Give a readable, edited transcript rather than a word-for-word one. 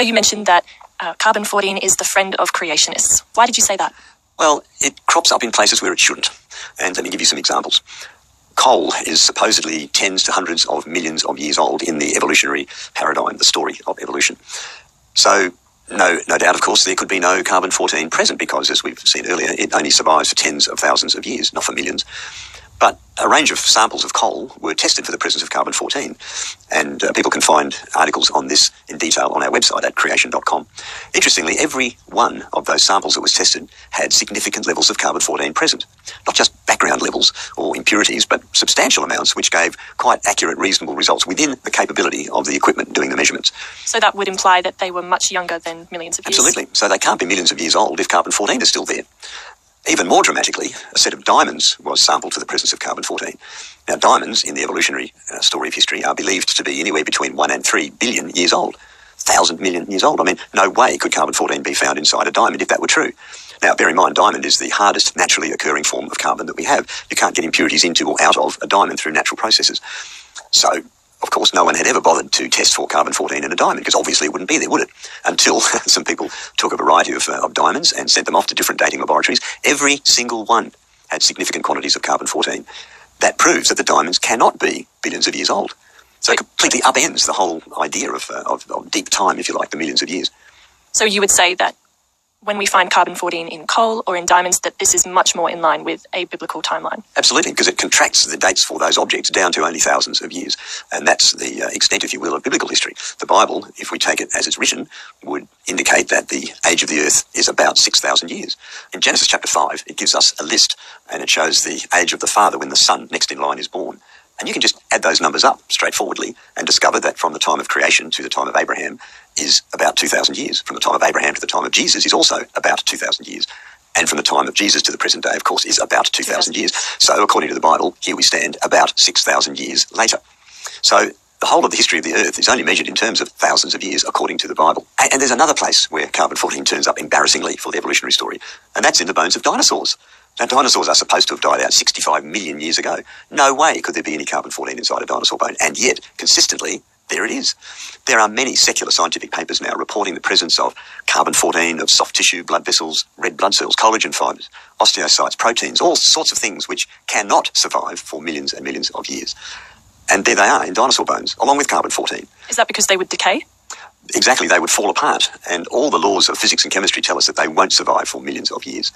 You mentioned that carbon-14 is the friend of creationists. Why did you say that? Well, it crops up in places where it shouldn't. And let me give you some examples. Coal is supposedly tens to hundreds of millions of years old in the evolutionary paradigm, the story of evolution. So, no doubt, of course, there could be no carbon-14 present because, as we've seen earlier, it only survives for tens of thousands of years, not for millions. But a range of samples of coal were tested for the presence of carbon-14, and people can find articles on this in detail on our website at creation.com. Interestingly, every one of those samples that was tested had significant levels of carbon-14 present. Not just background levels or impurities, but substantial amounts, which gave quite accurate, reasonable results within the capability of the equipment doing the measurements. So that would imply that they were much younger than millions of years? Absolutely. So they can't be millions of years old if carbon-14 is still there. Even more dramatically, a set of diamonds was sampled for the presence of carbon-14. Now, diamonds in the evolutionary story of history are believed to be anywhere between 1 and 3 billion years old. 1,000 million years old. I mean, no way could carbon-14 be found inside a diamond if that were true. Now, bear in mind, diamond is the hardest naturally occurring form of carbon that we have. You can't get impurities into or out of a diamond through natural processes. So, of course, no one had ever bothered to test for carbon-14 in a diamond because obviously it wouldn't be there, would it? Until some people took a variety of diamonds and sent them off to different dating laboratories. Every single one had significant quantities of carbon-14. That proves that the diamonds cannot be billions of years old. So it completely upends the whole idea of deep time, if you like, the millions of years. So you would say that when we find carbon-14 in coal or in diamonds, that this is much more in line with a biblical timeline? Absolutely, because it contracts the dates for those objects down to only thousands of years. And that's the extent, if you will, of biblical history. The Bible, if we take it as it's written, would indicate that the age of the earth is about 6,000 years. In Genesis chapter 5, it gives us a list, and it shows the age of the father when the son next in line is born. And you can just add those numbers up straightforwardly and discover that from the time of creation to the time of Abraham is about 2,000 years. From the time of Abraham to the time of Jesus is also about 2,000 years. And from the time of Jesus to the present day, of course, is about 2,000 years. So according to the Bible, here we stand about 6,000 years later. So the whole of the history of the earth is only measured in terms of thousands of years according to the Bible. And there's another place where carbon-14 turns up embarrassingly for the evolutionary story, and that's in the bones of dinosaurs. Now, dinosaurs are supposed to have died out 65 million years ago. No way could there be any carbon-14 inside a dinosaur bone, and yet, consistently, there it is. There are many secular scientific papers now reporting the presence of carbon-14, of soft tissue, blood vessels, red blood cells, collagen fibres, osteocytes, proteins, all sorts of things which cannot survive for millions and millions of years. And there they are in dinosaur bones, along with carbon-14. Is that because they would decay? Exactly, they would fall apart, and all the laws of physics and chemistry tell us that they won't survive for millions of years.